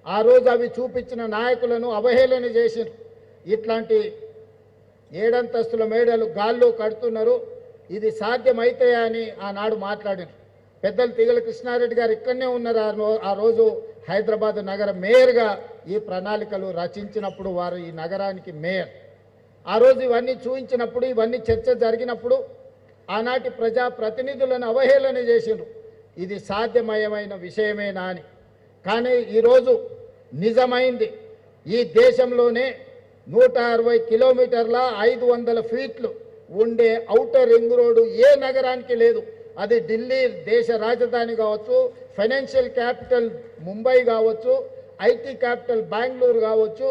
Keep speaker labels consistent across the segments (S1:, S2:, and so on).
S1: ఆ రోజు అవి చూపించిన నాయకులను అవహేళన చేసిరు. ఇట్లాంటి ఏడంతస్తుల మేడలు గాల్లో కడుతున్నారు, ఇది సాధ్యమైతాయా అని ఆనాడు మాట్లాడారు. పెద్దలు తీగల కృష్ణారెడ్డి గారు ఇక్కడనే ఉన్నారు. ఆ రోజు హైదరాబాద్ నగర మేయర్గా ఈ ప్రణాళికలు రచించినప్పుడు వారు ఈ నగరానికి మేయర్. ఆ రోజు ఇవన్నీ చూపించినప్పుడు, ఇవన్నీ చర్చ జరిగినప్పుడు ఆనాటి ప్రజా ప్రతినిధులను అవహేళన చేసిండ్రు, ఇది సాధ్యమయమైన విషయమేనా అని. కానీ ఈరోజు నిజమైంది. ఈ దేశంలోనే 160 కిలోమీటర్ల 500 ఫీట్లు ఉండే ఔటర్ రింగ్ రోడ్డు ఏ నగరానికి లేదు. అది ఢిల్లీ దేశ రాజధాని కావచ్చు, ఫైనాన్షియల్ క్యాపిటల్ ముంబై కావచ్చు, ఐటీ క్యాపిటల్ బెంగళూరు కావచ్చు,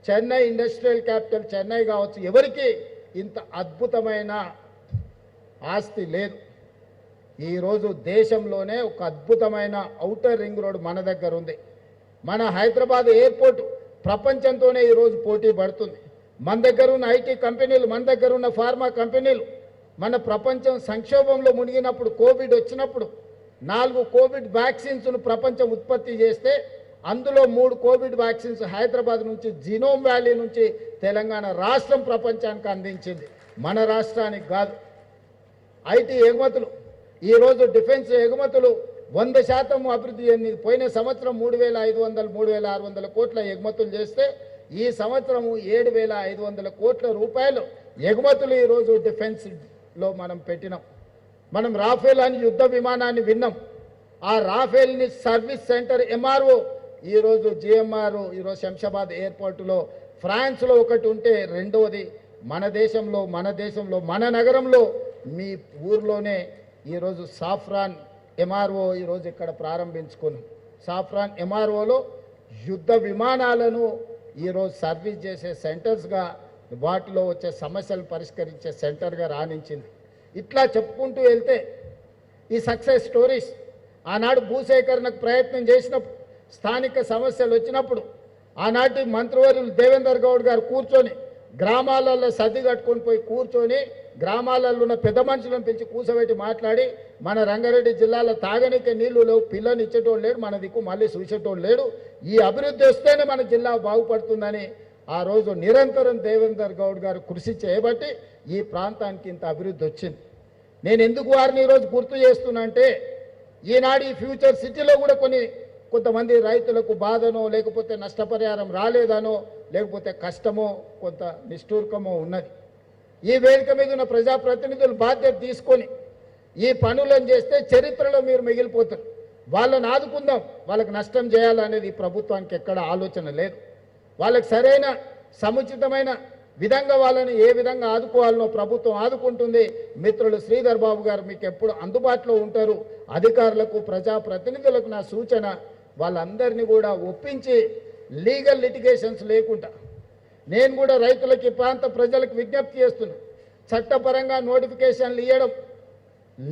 S1: చెన్నై ఇండస్ట్రియల్ క్యాపిటల్ చెన్నై కావచ్చు, ఎవరికి ఇంత అద్భుతమైన ఆస్తి లేదు. ఈరోజు దేశంలోనే ఒక అద్భుతమైన ఔటర్ రింగ్ రోడ్ మన దగ్గర ఉంది. మన హైదరాబాద్ ఎయిర్పోర్ట్ ప్రపంచంతోనే ఈరోజు పోటీ పడుతుంది. మన దగ్గర ఉన్న ఐటీ కంపెనీలు, మన దగ్గర ఉన్న ఫార్మా కంపెనీలు, మన ప్రపంచం సంక్షోభంలో మునిగినప్పుడు, కోవిడ్ వచ్చినప్పుడు 4 కోవిడ్ వ్యాక్సిన్స్ను ప్రపంచం ఉత్పత్తి చేస్తే అందులో 3 కోవిడ్ వ్యాక్సిన్స్ హైదరాబాద్ నుంచి, జినోమ్ వ్యాలీ నుంచి తెలంగాణ రాష్ట్రం ప్రపంచానికి అందించింది, మన రాష్ట్రానికి కాదు. ఐటీ ఎగుమతులు, ఈరోజు డిఫెన్స్ ఎగుమతులు 100% అభివృద్ధి చెందింది. పోయిన సంవత్సరం 3,500 3,600 కోట్ల ఎగుమతులు చేస్తే ఈ సంవత్సరము 7,500 కోట్ల రూపాయలు ఎగుమతులు ఈరోజు డిఫెన్స్లో మనం పెట్టినాం. మనం రాఫేల్ అని యుద్ధ విమానాన్ని విన్నాం. ఆ రాఫేల్ని సర్వీస్ సెంటర్ ఎంఆర్ఓ ఈరోజు జిఎంఆర్ ఈరోజు శంషాబాద్ ఎయిర్పోర్టులో, ఫ్రాన్స్లో ఒకటి ఉంటే రెండవది మన దేశంలో మన నగరంలో మీ ఊర్లోనే ఈరోజు సాఫ్రాన్ ఎంఆర్ఓ ఈరోజు ఇక్కడ ప్రారంభించుకున్నాం. సాఫ్రాన్ ఎంఆర్ఓలో యుద్ధ విమానాలను ఈరోజు సర్వీస్ చేసే సెంటర్స్గా, వాటిలో వచ్చే సమస్యలు పరిష్కరించే సెంటర్గా రాణించింది. ఇట్లా చెప్పుకుంటూ వెళ్తే ఈ సక్సెస్ స్టోరీస్, ఆనాడు భూసేకరణకు ప్రయత్నం చేసినప్పుడు, స్థానిక సమస్యలు వచ్చినప్పుడు ఆనాటి మంత్రివర్యులు దేవేందర్ గౌడ్ గారు కూర్చొని గ్రామాలలో సర్ది కట్టుకొని పోయి కూర్చొని గ్రామాలలో ఉన్న పెద్ద మనుషులను పిలిచి కూర్చోబెట్టి మాట్లాడి, మన రంగారెడ్డి జిల్లాలో తాగనికే నీళ్లు లేవు, పిల్లని ఇచ్చేటోళ్ళు లేడు, మన దిక్కు మళ్ళీ చూసేటోళ్ళు లేడు, ఈ అభివృద్ధి వస్తేనే మన జిల్లా బాగుపడుతుందని ఆ రోజు నిరంతరం దేవేందర్ గౌడ్ గారు కృషి చేయబట్టి ఈ ప్రాంతానికి ఇంత అభివృద్ధి వచ్చింది. నేను ఎందుకు వారిని ఈరోజు గుర్తు చేస్తున్నా అంటే, ఈనాడు ఈ ఫ్యూచర్ సిటీలో కూడా కొంతమంది రైతులకు బాధనో, లేకపోతే నష్టపరిహారం రాలేదనో, లేకపోతే కష్టమో, కొంత నిష్ఠూర్కమో ఉన్నది. ఈ వేదిక మీద ఉన్న ప్రజాప్రతినిధులు బాధ్యత తీసుకొని ఈ పనులను చేస్తే చరిత్రలో మీరు మిగిలిపోతారు. వాళ్ళని ఆదుకుందాం, వాళ్ళకి నష్టం చేయాలనేది ఈ ప్రభుత్వానికి ఎక్కడ ఆలోచన లేదు. వాళ్ళకి సరైన సముచితమైన విధంగా వాళ్ళని ఏ విధంగా ఆదుకోవాలనో ప్రభుత్వం ఆదుకుంటుంది. మిత్రులు శ్రీధర్ బాబు గారు మీకు ఎప్పుడు అందుబాటులో ఉంటారు. అధికారులకు, ప్రజాప్రతినిధులకు నా సూచన, వాళ్ళందరినీ కూడా ఒప్పించి లీగల్ లిటిగేషన్స్ లేకుండా, నేను కూడా రైతులకి, ప్రాంత ప్రజలకు విజ్ఞప్తి చేస్తున్నా, చట్టపరంగా నోటిఫికేషన్లు ఇవ్వడం,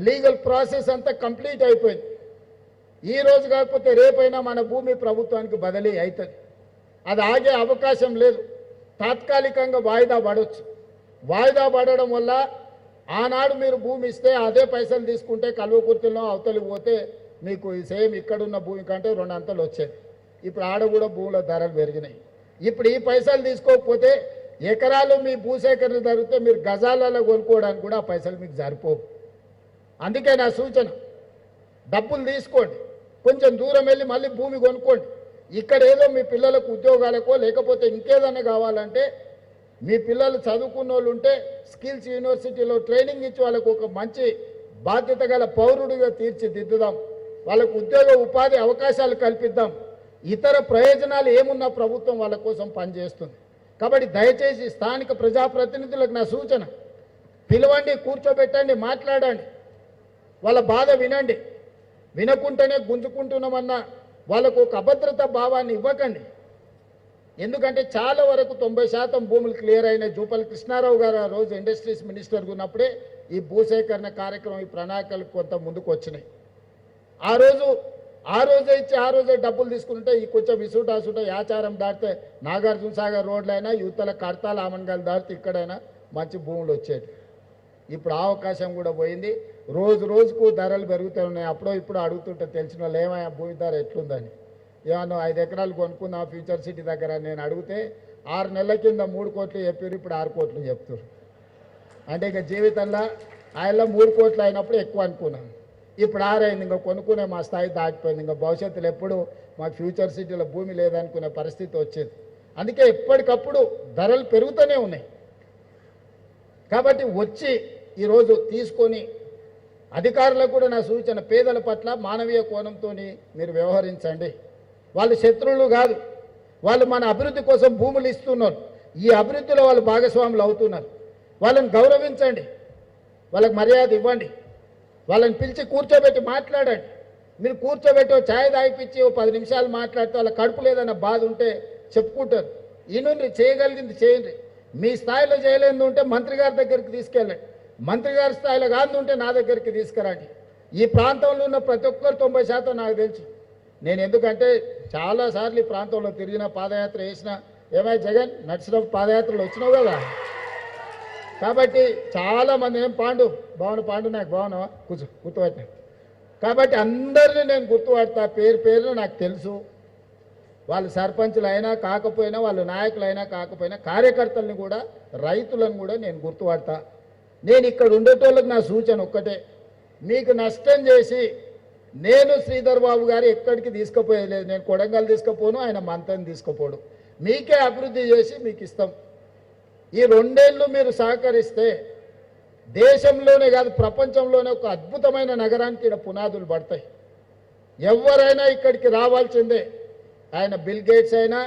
S1: లీగల్ ప్రాసెస్ అంతా కంప్లీట్ అయిపోయింది. ఈ రోజు కాకపోతే రేపైనా మన భూమి ప్రభుత్వానికి బదిలీ అవుతుంది. అది ఆగే అవకాశం లేదు. తాత్కాలికంగా వాయిదా పడవచ్చు. వాయిదా పడడం వల్ల ఆనాడు మీరు భూమి ఇస్తే అదే పైసలు తీసుకుంటే కల్వకుర్తిలో అవతలికి పోతే మీకు సేమ్ ఇక్కడున్న భూమి కంటే 2 అంతలు వచ్చేది. ఇప్పుడు ఆడ కూడా భూముల ధరలు పెరిగినాయి. ఇప్పుడు ఈ పైసలు తీసుకోకపోతే ఎకరాలు మీ భూసేకరణ జరిగితే మీరు గజాలలో కొనుక్కోవడానికి కూడా ఆ పైసలు మీకు సరిపోవు. అందుకే నా సూచన, డబ్బులు తీసుకోండి, కొంచెం దూరం వెళ్ళి మళ్ళీ భూమి కొనుక్కోండి. ఇక్కడ ఏదో మీ పిల్లలకు ఉద్యోగాలకో లేకపోతే ఇంకేదన్నా కావాలంటే, మీ పిల్లలు చదువుకున్న వాళ్ళు ఉంటే స్కిల్స్ యూనివర్సిటీలో ట్రైనింగ్ ఇచ్చి వాళ్ళకు ఒక మంచి బాధ్యత గల పౌరుడిగా తీర్చిదిద్దుదాం. వాళ్ళకు ఉద్యోగ ఉపాధి అవకాశాలు కల్పిద్దాం. ఇతర ప్రయోజనాలు ఏమున్నా ప్రభుత్వం వాళ్ళ కోసం పనిచేస్తుంది. కాబట్టి దయచేసి స్థానిక ప్రజాప్రతినిధులకు నా సూచన, పిలవండి, కూర్చోబెట్టండి, మాట్లాడండి, వాళ్ళ బాధ వినండి. వినకుంటేనే గుంజుకుంటున్నామన్న వాళ్ళకు ఒక అభద్రతా భావాన్ని ఇవ్వకండి. ఎందుకంటే చాలా వరకు 90% భూములు క్లియర్ అయినాయి. జూపల్లి కృష్ణారావు గారు ఆ రోజు ఇండస్ట్రీస్ మినిస్టర్గా ఉన్నప్పుడే ఈ భూసేకరణ కార్యక్రమం, ఈ ప్రణాళికలు కొంత ముందుకు వచ్చినాయి. ఆ రోజే ఇచ్చి ఆ రోజే డబ్బులు తీసుకుంటే ఈ కొంచెం విసుటాసుట యాచారం దాటితే నాగార్జున సాగర్ రోడ్లైనా, యువతల కడతాల ఆమన్గాలు దాటితే ఇక్కడైనా మంచి భూములు వచ్చేది. ఇప్పుడు ఆ అవకాశం కూడా పోయింది. రోజు రోజుకు ధరలు పెరుగుతూ ఉన్నాయి. అప్పుడో ఇప్పుడు అడుగుతుంటే తెలిసిన వాళ్ళు ఏమైనా భూమి ధర ఎట్లుందని. ఏమన్నా 5 ఎకరాలు కొనుక్కున్నా ఫ్యూచర్ సిటీ దగ్గర నేను అడిగితే 6 నెలల కింద 3 కోట్లు చెప్పారు, ఇప్పుడు 6 కోట్లు చెప్తారు. అంటే ఇక జీవితంలో ఆయనలో 3 కోట్లు అయినప్పుడు ఎక్కువ అనుకున్నాను, ఇప్పుడు 6 అయింది. ఇంకా కొనుక్కునే మా స్థాయి దాటిపోయింది. ఇంకా భవిష్యత్తులో ఎప్పుడు మాకు ఫ్యూచర్ సిటీలో భూమి లేదనుకునే పరిస్థితి వచ్చేది. అందుకే ఎప్పటికప్పుడు ధరలు పెరుగుతూనే ఉన్నాయి. కాబట్టి వచ్చి ఈరోజు తీసుకొని అధికారులకు కూడా నా సూచన, పేదల పట్ల మానవీయ కోణంతో మీరు వ్యవహరించండి. వాళ్ళు శత్రువులు కాదు, వాళ్ళు మన అభివృద్ధి కోసం భూములు ఇస్తున్నారు. ఈ అభివృద్ధిలో వాళ్ళు భాగస్వాములు అవుతున్నారు. వాళ్ళని గౌరవించండి, వాళ్ళకి మర్యాద ఇవ్వండి, వాళ్ళని పిలిచి కూర్చోబెట్టి మాట్లాడండి. మీరు కూర్చోబెట్టి ఛాయ్ తాగిపించి 10 నిమిషాలు మాట్లాడితే వాళ్ళ కడుపు లేదన్న బాధ ఉంటే చెప్పుకుంటారు. ఈయన చేయగలిగింది చేయండి. మీ స్థాయిలో చేయలేని ఉంటే మంత్రి గారి దగ్గరికి తీసుకెళ్ళండి, మంత్రి గారి స్థాయిలో కాదు ఉంటే నా దగ్గరికి తీసుకురండి. ఈ ప్రాంతంలో ఉన్న ప్రతి ఒక్కరు 90% నాకు తెలుసు. నేను ఎందుకంటే చాలాసార్లు ఈ ప్రాంతంలో తిరిగిన, పాదయాత్ర చేసిన. ఏమై జగన్ నడిచినప్పుడు పాదయాత్రలు వచ్చినావు కదా. కాబట్టి చాలామంది ఏం పాండు పాండు నాకు బాగున్నావా గుర్తుపట్టినా. కాబట్టి అందరినీ నేను గుర్తుపడతా, పేరున నాకు తెలుసు. వాళ్ళు సర్పంచులు అయినా కాకపోయినా, వాళ్ళు నాయకులైనా కాకపోయినా, కార్యకర్తలను కూడా, రైతులను కూడా నేను గుర్తుపడతా. నేను ఇక్కడ ఉండేటోళ్ళకి నా సూచన ఒక్కటే, మీకు నష్టం చేసి నేను శ్రీధర్ బాబు గారు ఎక్కడికి తీసుకుపోయలేదు. నేను కొడంగల్ తీసుకుపోను, ఆయన మంతని తీసుకుపోడు. మీకే అభివృద్ధి చేసి మీకు ఇస్తాం. ఈ 2 ఏళ్ళు మీరు సహకరిస్తే దేశంలోనే కాదు ప్రపంచంలోనే ఒక అద్భుతమైన నగరానికి ఇక్కడ పునాదులు పడతాయి. ఎవరైనా ఇక్కడికి రావాల్సిందే. ఆయన బిల్ గేట్స్ అయినా,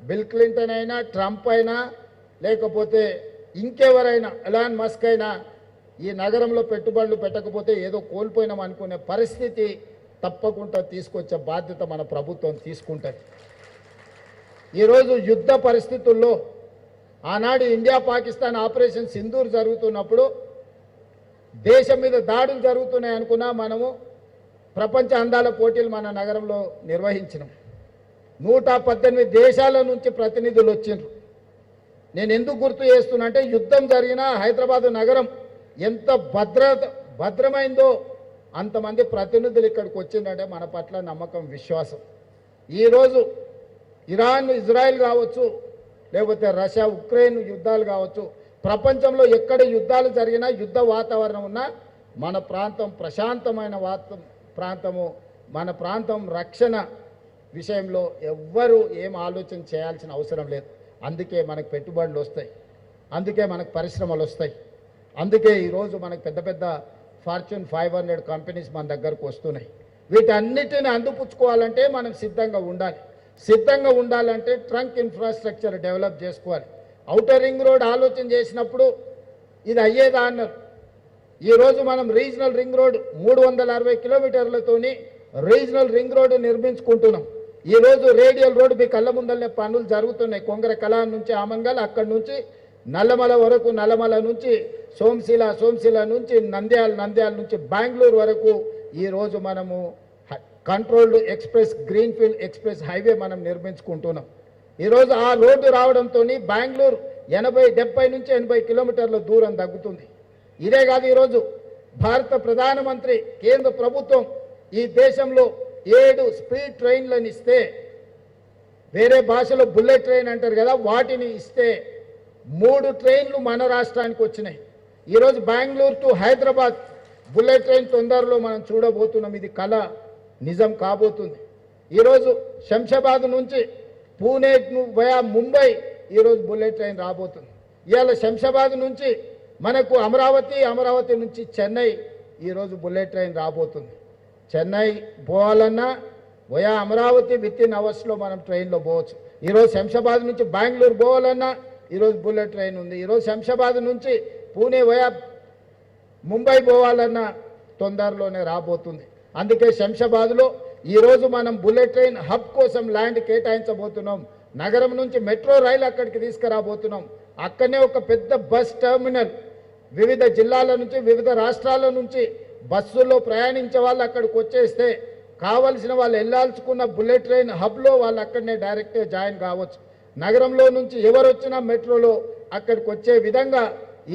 S1: బిల్ క్లింటన్ అయినా, ట్రంప్ అయినా, లేకపోతే ఇంకెవరైనా ఎలాన్ మస్క్ అయినా ఈ నగరంలో పెట్టుబడులు పెట్టకపోతే ఏదో కోల్పోయినాం అనుకునే పరిస్థితి తప్పకుండా తీసుకొచ్చే బాధ్యత మన ప్రభుత్వం తీసుకుంటుంది. ఈరోజు యుద్ధ పరిస్థితుల్లో ఆనాడు ఇండియా పాకిస్తాన్ ఆపరేషన్ సింధూర్ జరుగుతున్నప్పుడు దేశం మీద దాడులు జరుగుతున్నాయి అనుకున్నా మనము ప్రపంచ అందాల పోటీలు మన నగరంలో నిర్వహించినాం. 118 దేశాల నుంచి ప్రతినిధులు వచ్చిండ్రు. నేను ఎందుకు గుర్తు చేస్తున్నా అంటే యుద్ధం జరిగిన హైదరాబాదు నగరం ఎంత భద్రమైందో అంతమంది ప్రతినిధులు ఇక్కడికి వచ్చిందంటే మన పట్ల నమ్మకం, విశ్వాసం. ఈరోజు ఇరాన్, ఇజ్రాయెల్ కావచ్చు, లేకపోతే రష్యా, ఉక్రెయిన్ యుద్ధాలు కావచ్చు, ప్రపంచంలో ఎక్కడ యుద్ధాలు జరిగినా, యుద్ధ వాతావరణం ఉన్నా మన ప్రాంతం ప్రశాంతమైన ప్రాంతము. మన ప్రాంతం రక్షణ విషయంలో ఎవ్వరూ ఏం ఆలోచన చేయాల్సిన అవసరం లేదు. అందుకే మనకు పెట్టుబడులు వస్తాయి, అందుకే మనకు పరిశ్రమలు వస్తాయి, అందుకే ఈరోజు మనకు పెద్ద పెద్ద ఫార్చ్యూన్ 500 కంపెనీస్ మన దగ్గరకు వస్తున్నాయి. వీటన్నిటిని అందిపుచ్చుకోవాలంటే మనం సిద్ధంగా ఉండాలి. సిద్ధంగా ఉండాలంటే ట్రంక్ ఇన్ఫ్రాస్ట్రక్చర్ డెవలప్ చేసుకోవాలి. ఔటర్ రింగ్ రోడ్ ఆలోచన చేసినప్పుడు ఇది అయ్యేదా అన్నారు. ఈరోజు మనం రీజనల్ రింగ్ రోడ్ 360 కిలోమీటర్లతోని రీజనల్ రింగ్ రోడ్ నిర్మించుకుంటున్నాం. ఈరోజు రేడియల్ రోడ్డు మీ కళ్ళ ముందరనే పనులు జరుగుతున్నాయి. కొంగర కళా నుంచి ఆమంగల్, అక్కడి నుంచి నల్లమల వరకు, నల్లమల నుంచి సోమశిల నుంచి నంద్యాల నుంచి బెంగళూరు వరకు ఈరోజు మనము controlled express, greenfield express highway మనం నిర్మించుకుంటున్నాం. ఈరోజు ఆ రోడ్డు రావడంతో బెంగళూరు 70 నుంచి 80 కిలోమీటర్ల దూరం తగ్గుతుంది. ఇదే కాదు, ఈరోజు భారత ప్రధానమంత్రి, కేంద్ర ప్రభుత్వం ఈ దేశంలో 7 స్పీడ్ ట్రైన్లను ఇస్తే, వేరే భాషలో బుల్లెట్ ట్రైన్ అంటారు కదా, వాటిని ఇస్తే 3 ట్రైన్లు మన రాష్ట్రానికి వచ్చినాయి. ఈరోజు Bengaluru to Hyderabad bullet train తొందరలో మనం చూడబోతున్నాం. ఇది కళ నిజం కాబోతుంది. ఈరోజు శంషాబాద్ నుంచి పూణే వయా ముంబై ఈరోజు బుల్లెట్ ట్రైన్ రాబోతుంది. ఇవాళ శంషాబాద్ నుంచి మనకు అమరావతి నుంచి చెన్నై ఈరోజు బుల్లెట్ ట్రైన్ రాబోతుంది. చెన్నై పోవాలన్నా వయా అమరావతి విత్-ఇన్ అవర్స్లో మనం ట్రైన్లో పోవచ్చు. ఈరోజు శంషాబాద్ నుంచి బెంగళూరు పోవాలన్నా ఈరోజు బుల్లెట్ ట్రైన్ ఉంది. ఈరోజు శంషాబాద్ నుంచి పూణే వయా ముంబై పోవాలన్నా తొందరలోనే రాబోతుంది. అందుకే శంషాబాద్లో ఈరోజు మనం బుల్లెట్ ట్రైన్ హబ్ కోసం ల్యాండ్ కేటాయించబోతున్నాం. నగరం నుంచి మెట్రో రైలు అక్కడికి తీసుకురాబోతున్నాం. అక్కడనే ఒక పెద్ద బస్ టెర్మినల్, వివిధ జిల్లాల నుంచి, వివిధ రాష్ట్రాల నుంచి బస్సుల్లో ప్రయాణించే వాళ్ళు అక్కడికి వచ్చేస్తే కావలసిన వాళ్ళు వెళ్ళాల్చుకున్న బుల్లెట్ ట్రైన్ హబ్లో వాళ్ళు అక్కడనే డైరెక్ట్గా జాయిన్ కావచ్చు. నగరంలో నుంచి ఎవరు వచ్చినా మెట్రోలో అక్కడికి వచ్చే విధంగా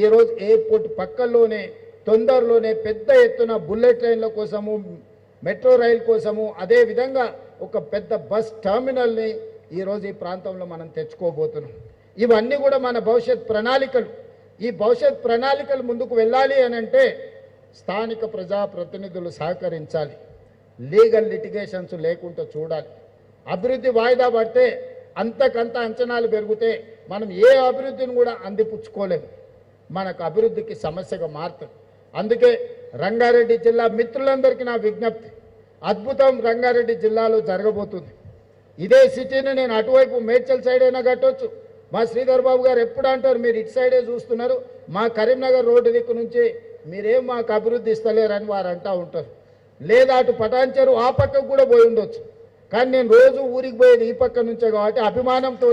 S1: ఈరోజు ఎయిర్పోర్ట్ పక్కల్లోనే తొందరలోనే పెద్ద ఎత్తున బుల్లెట్ ట్రైన్ల కోసము, మెట్రో రైలు కోసము, అదేవిధంగా ఒక పెద్ద బస్ టర్మినల్ని ఈరోజు ఈ ప్రాంతంలో మనం తెచ్చుకోబోతున్నాం. ఇవన్నీ కూడా మన భవిష్యత్ ప్రణాళికలు. ఈ భవిష్యత్ ప్రణాళికలు ముందుకు వెళ్ళాలి అని అంటే స్థానిక ప్రజాప్రతినిధులు సహకరించాలి. లీగల్ లిటిగేషన్స్ లేకుండా చూడాలి. అభివృద్ధి వాయిదా పడితే అంతకంత అంచనాలు పెరిగితే మనం ఏ అభివృద్ధిని కూడా అందిపుచ్చుకోలేము. మనకు అభివృద్ధికి సమస్యగా మారుతుంది. అందుకే రంగారెడ్డి జిల్లా మిత్రులందరికీ నా విజ్ఞప్తి, అద్భుతం రంగారెడ్డి జిల్లాలో జరగబోతుంది. ఇదే సిటీని నేను అటువైపు మేడ్చల్ సైడ్ అయినా కట్టవచ్చు. మా శ్రీధర్ బాబు గారు ఎప్పుడు అంటారు, మీరు ఇటు సైడే చూస్తున్నారు, మా కరీంనగర్ రోడ్డు దిక్కు నుంచి మీరేం మాకు అభివృద్ధి ఇస్తలేరని వారు అంటూ ఉంటారు. లేదా అటు పటాన్చెరు ఆ పక్కకు కూడా పోయి ఉండొచ్చు. కానీ నేను రోజు ఊరికి పోయేది ఈ పక్క నుంచే కాబట్టి అభిమానంతో